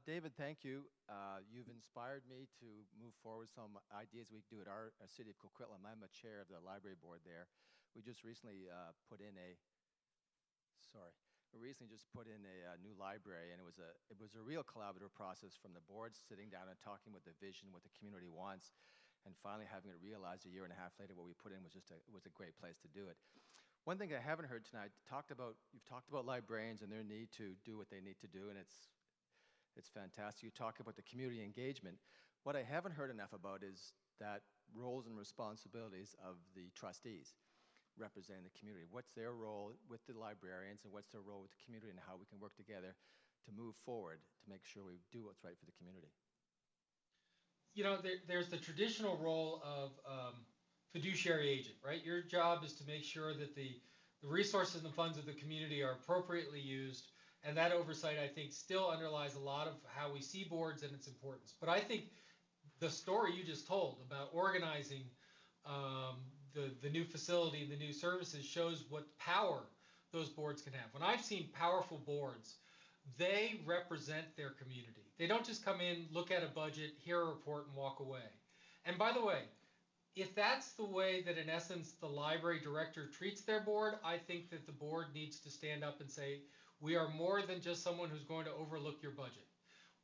David, thank you. You've inspired me to move forward some ideas we do at our city of Coquitlam. I'm a chair of the library board there. We just recently put in a, sorry, we recently just put in a new library, and it was a real collaborative process from the board sitting down and talking with the vision, what the community wants, and finally having it realized a year and a half later what we put in was just was a great place to do it. One thing I haven't heard tonight, you've talked about librarians and their need to do what they need to do, and it's fantastic. You talk about the community engagement. What I haven't heard enough about is that roles and responsibilities of the trustees representing the community. What's their role with the librarians, and what's their role with the community, and how we can work together to move forward to make sure we do what's right for the community. You know, there's the traditional role of fiduciary agent, right? Your job is to make sure that the resources and the funds of the community are appropriately used. And that oversight, I think, still underlies a lot of how we see boards and its importance. But I think the story you just told about organizing the new facility, the new services, shows what power those boards can have. When I've seen powerful boards, they represent their community. They don't just come in, look at a budget, hear a report, and walk away. And by the way, if that's the way that, in essence, the library director treats their board, I think that the board needs to stand up and say, we are more than just someone who's going to overlook your budget.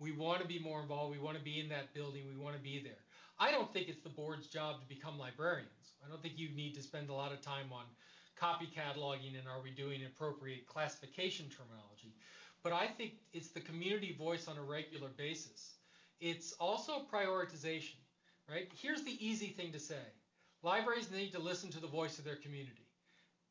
We want to be more involved. We want to be in that building. We want to be there. I don't think it's the board's job to become librarians. I don't think you need to spend a lot of time on copy cataloging and are we doing appropriate classification terminology. But I think it's the community voice on a regular basis. It's also prioritization, right? Here's the easy thing to say. Libraries need to listen to the voice of their community.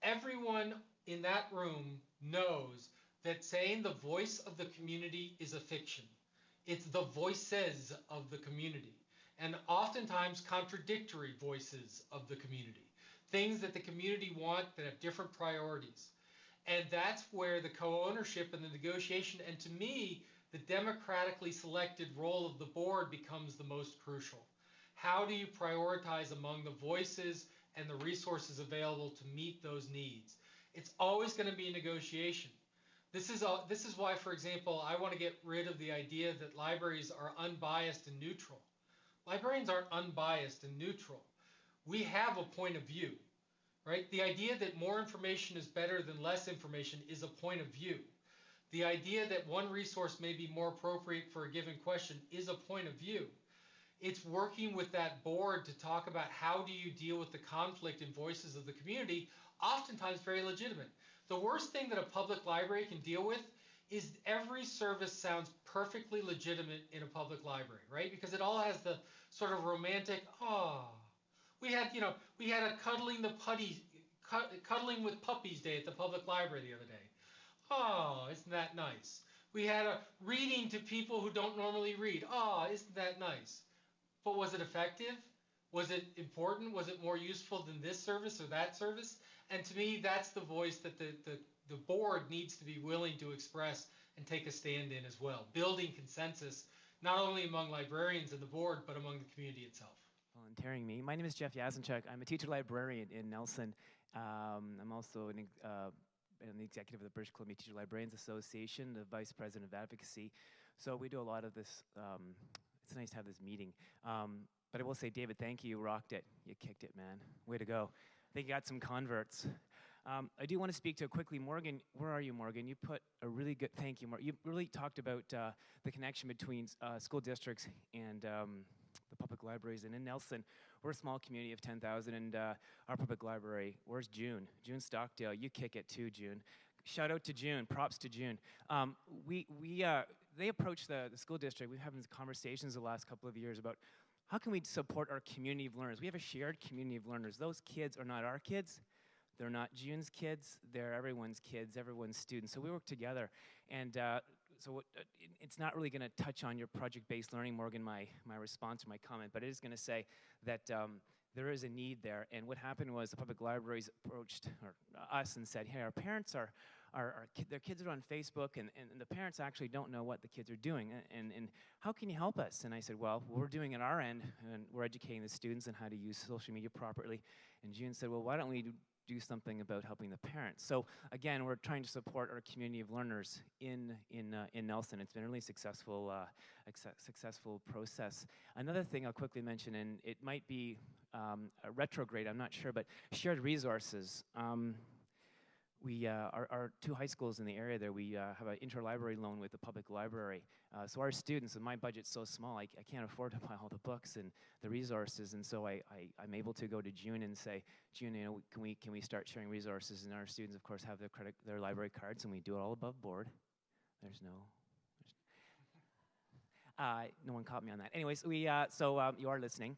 Everyone in that room knows that saying the voice of the community is a fiction. It's the voices of the community, and oftentimes contradictory voices of the community. Things that the community want that have different priorities. And that's where the co-ownership and the negotiation, and to me, the democratically selected role of the board becomes the most crucial. How do you prioritize among the voices and the resources available to meet those needs? It's always going to be a negotiation. This is why, for example, I want to get rid of the idea that libraries are unbiased and neutral. Librarians aren't unbiased and neutral. We have a point of view, right? The idea that more information is better than less information is a point of view. The idea that one resource may be more appropriate for a given question is a point of view. It's working with that board to talk about how do you deal with the conflict in voices of the community, oftentimes very legitimate. The worst thing that a public library can deal with is every service sounds perfectly legitimate in a public library, right? Because it all has the sort of romantic, we had a cuddling with puppies day at the public library the other day. Oh, isn't that nice? We had a reading to people who don't normally read. Oh, isn't that nice? But was it effective? Was it important? Was it more useful than this service or that service? And to me, that's the voice that the board needs to be willing to express and take a stand in as well, building consensus, not only among librarians and the board, but among the community itself. Volunteering me. My name is Jeff Yasinchuk. I'm a teacher librarian in Nelson. I'm also an the executive of the British Columbia Teacher Librarians Association, the vice president of advocacy. So we do a lot of this. It's nice to have this meeting. But I will say, David, thank you. You rocked it. You kicked it, man. Way to go. I think you got some converts. I do want to speak to quickly, Morgan. Where are you, Morgan? You put a really good, thank you, Morgan. You really talked about the connection between school districts and the public libraries. And in Nelson, we're a small community of 10,000, and our public library, where's June? June Stockdale, you kick it too, June. Shout out to June, props to June. They approached the school district. We've had conversations the last couple of years about how can we support our community of learners. We have a shared community of learners. Those kids are not our kids. They're not June's kids. They're everyone's kids, everyone's students. So we work together. And it's not really going to touch on your project-based learning, Morgan, my response or my comment, but it is going to say that there is a need there. And what happened was the public libraries approached us and said, hey, our parents their kids are on Facebook, and the parents actually don't know what the kids are doing. And how can you help us? And I said, well, we're doing it our end, and we're educating the students on how to use social media properly. And June said, well, why don't we do something about helping the parents. So again, we're trying to support our community of learners in Nelson. It's been a really successful process. Another thing I'll quickly mention, and it might be a retrograde, I'm not sure, but shared resources. Our two high schools in the area there, we have an interlibrary loan with the public library. So our students, and my budget's so small, I can't afford to buy all the books and the resources, and so I'm able to go to June and say, June, you know, can we start sharing resources? And our students, of course, have their library cards, and we do it all above board. No one caught me on that. Anyways, you are listening.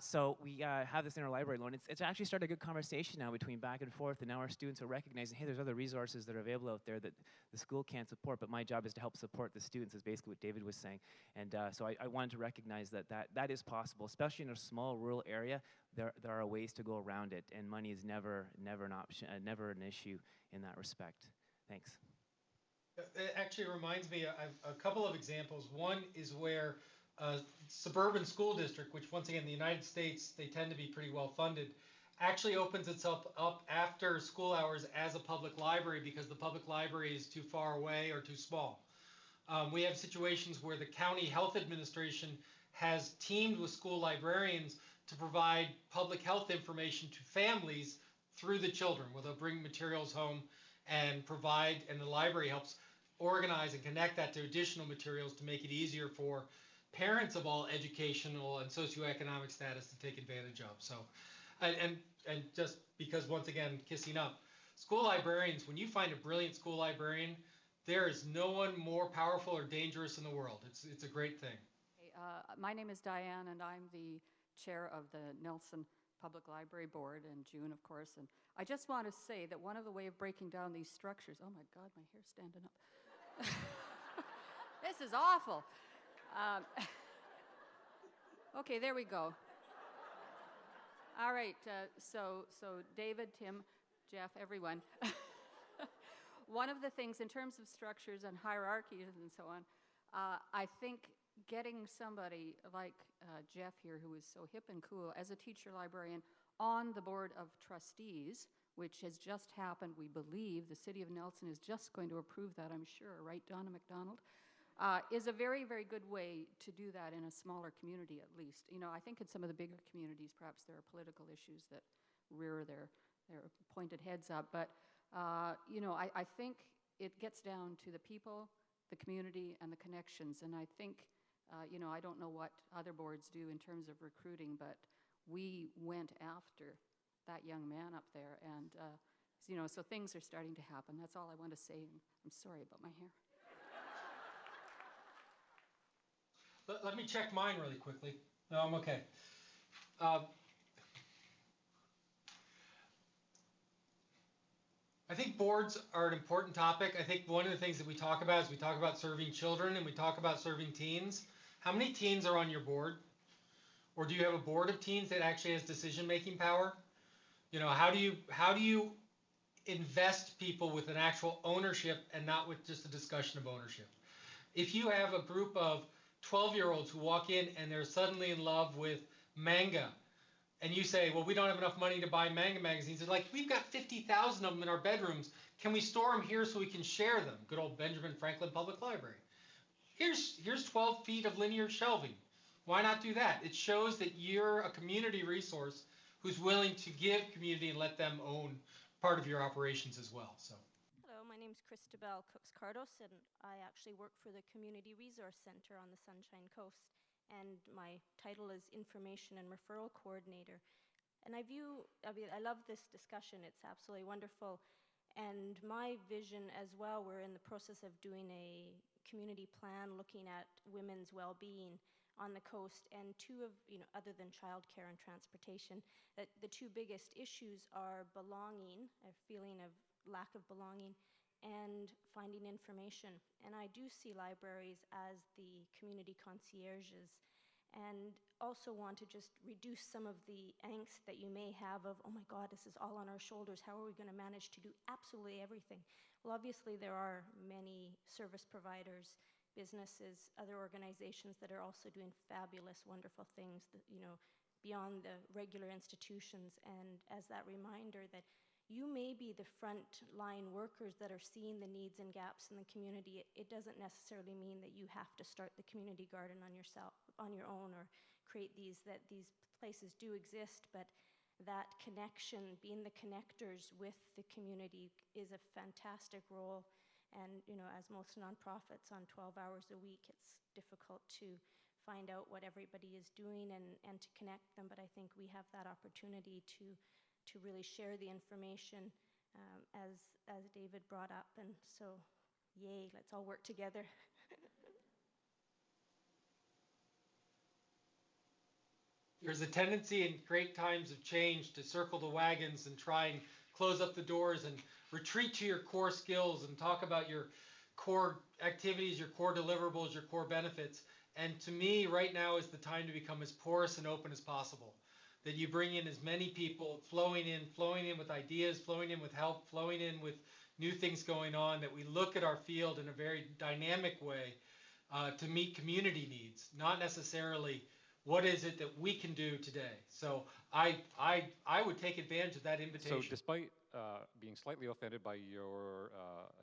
So we have this interlibrary loan. It's actually started a good conversation now between back and forth, and now our students are recognizing, hey, there's other resources that are available out there that the school can't support, but my job is to help support the students, is basically what David was saying. And so I wanted to recognize that is possible, especially in a small rural area. There are ways to go around it, and money is never an option, never an issue in that respect. Thanks. It actually reminds me of a couple of examples. One is where a suburban school district, which once again in the United States, they tend to be pretty well funded, actually opens itself up after school hours as a public library because the public library is too far away or too small. We have situations where the county health administration has teamed with school librarians to provide public health information to families through the children, where they'll bring materials home and provide, and the library helps organize and connect that to additional materials to make it easier for parents of all educational and socioeconomic status to take advantage of. So, and just because, once again, kissing up, school librarians, when you find a brilliant school librarian, there is no one more powerful or dangerous in the world. It's a great thing. Hey, my name is Diane, and I'm the chair of the Nelson Public Library Board, and June, of course. And I just want to say that one of the way of breaking down these structures, oh my God, my hair's standing up. This is awful. Okay, there we go. All right, so David, Tim, Jeff, everyone. One of the things in terms of structures and hierarchies and so on, I think getting somebody like Jeff here, who is so hip and cool, as a teacher librarian on the board of trustees, which has just happened, we believe, the City of Nelson is just going to approve that, I'm sure, right, Donna McDonald, is a very, very good way to do that in a smaller community at least. You know, I think in some of the bigger communities, perhaps there are political issues that rear their pointed heads up, but you know, I think it gets down to the people, the community, and the connections, and I think, you know, I don't know what other boards do in terms of recruiting, but we went after that young man up there, and you know, so things are starting to happen. That's all I want to say, and I'm sorry about my hair. Let me check mine really quickly. No, I'm okay. I think boards are an important topic. I think one of the things that we talk about is we talk about serving children and we talk about serving teens. How many teens are on your board? Or do you have a board of teens that actually has decision-making power? You know, how do you invest people with an actual ownership and not with just a discussion of ownership? If you have a group of 12-year-olds who walk in and they're suddenly in love with manga, and you say, well, we don't have enough money to buy manga magazines. They're like, we've got 50,000 of them in our bedrooms. Can we store them here so we can share them? Good old Benjamin Franklin Public Library. Here's 12 feet of linear shelving. Why not do that? It shows that you're a community resource who's willing to give community and let them own part of your operations as well. So. Hello, my name is Christabel Cooks-Cardos, and I actually work for the Community Resource Center on the Sunshine Coast. And my title is Information and Referral Coordinator. And I love this discussion. It's absolutely wonderful. And my vision as well, we're in the process of doing a community plan looking at women's well-being on the coast, and other than childcare and transportation, that the two biggest issues are belonging, a feeling of lack of belonging, and finding information. And I do see libraries as the community concierges, and also want to just reduce some of the angst that you may have of, oh my God, this is all on our shoulders. How are we going to manage to do absolutely everything? Well, obviously there are many service providers, businesses, other organizations that are also doing fabulous, wonderful things that, beyond the regular institutions. And as that reminder that you may be the front line workers that are seeing the needs and gaps in the community. It doesn't necessarily mean that you have to start the community garden on your own, or create these places do exist, but that connection, being the connectors with the community, is a fantastic role. And as most nonprofits on 12 hours a week, it's difficult to find out what everybody is doing and to connect them, but I think we have that opportunity to really share the information, as David brought up, and so yay, let's all work together. There's a tendency in great times of change to circle the wagons and try and close up the doors and retreat to your core skills and talk about your core activities, your core deliverables, your core benefits. And to me, right now is the time to become as porous and open as possible. That you bring in as many people flowing in with ideas, flowing in with help, flowing in with new things going on, that we look at our field in a very dynamic way to meet community needs, not necessarily what is it that we can do today. So I would take advantage of that invitation. So despite being slightly offended by your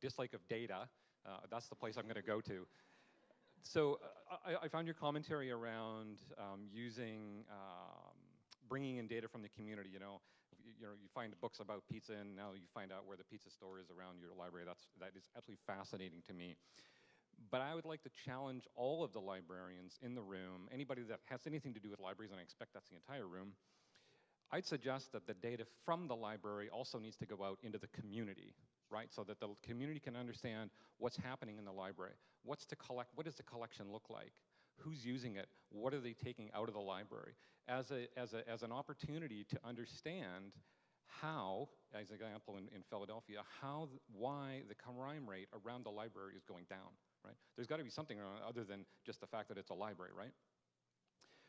dislike of data, that's the place I'm going to go to. So I found your commentary around bringing in data from the community. You find books about pizza, and now you find out where the pizza store is around your library. That is absolutely fascinating to me. But I would like to challenge all of the librarians in the room, anybody that has anything to do with libraries, and I expect that's the entire room. I'd suggest that the data from the library also needs to go out into the community, right? So that the community can understand what's happening in the library. What does the collection look like? Who's using it? What are they taking out of the library? As an opportunity to understand how, as an example in Philadelphia, why the crime rate around the library is going down, right? There's got to be something other than just the fact that it's a library, right?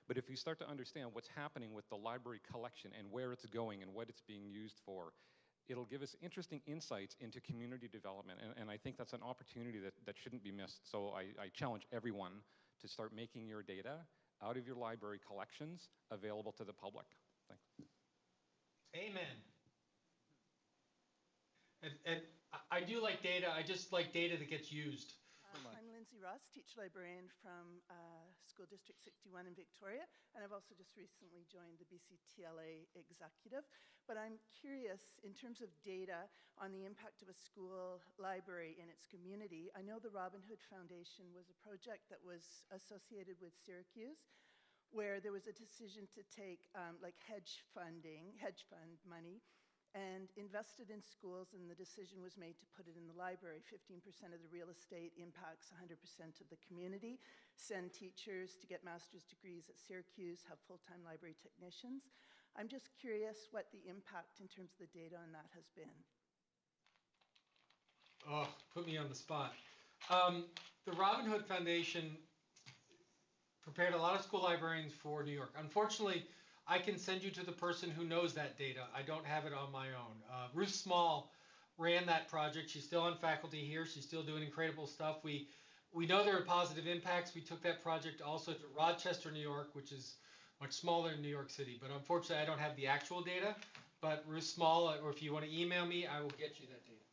But if you start to understand what's happening with the library collection and where it's going and what it's being used for, it'll give us interesting insights into community development. And I think that's an opportunity that shouldn't be missed. So I challenge everyone to start making your data out of your library collections available to the public. Thanks. Amen. And I do like data. I just like data that gets used. I'm Lindsay Ross, teacher librarian from School District 61 in Victoria, and I've also just recently joined the ABC-CLIO executive. But I'm curious, in terms of data on the impact of a school library in its community, I know the Robin Hood Foundation was a project that was associated with Syracuse, where there was a decision to take like hedge fund money, and invested in schools, and the decision was made to put it in the library. 15% of the real estate impacts 100% of the community. Send teachers to get master's degrees at Syracuse, have full-time library technicians. I'm just curious what the impact in terms of the data on that has been. Oh, put me on the spot. The Robin Hood Foundation prepared a lot of school librarians for New York. Unfortunately, I can send you to the person who knows that data. I don't have it on my own. Ruth Small ran that project. She's still on faculty here. She's still doing incredible stuff. We know there are positive impacts. We took that project also to Rochester, New York, which is much smaller than New York City. But unfortunately, I don't have the actual data. But Ruth Small, or if you want to email me, I will get you that data.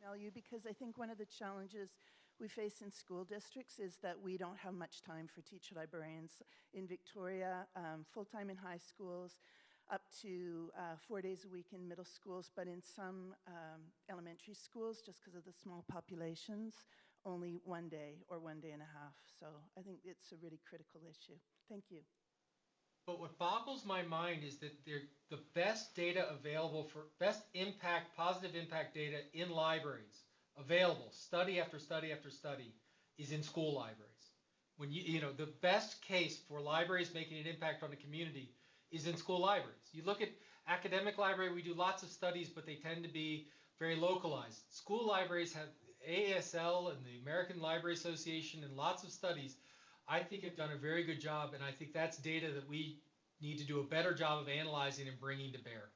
Email you, because I think one of the challenges we face in school districts is that we don't have much time for teacher librarians. In Victoria, full-time in high schools, up to 4 days a week in middle schools, but in some elementary schools, just because of the small populations, only 1 day or 1 day and a half. So I think it's a really critical issue. Thank you. But what boggles my mind is that the best data available for best impact, positive impact data in libraries available, study after study after study, is in school libraries. When the best case for libraries making an impact on the community is in school libraries. You look at academic library, we do lots of studies, but they tend to be very localized. School libraries have ASL and the American Library Association and lots of studies, I think, have done a very good job, and I think that's data that we need to do a better job of analyzing and bringing to bear.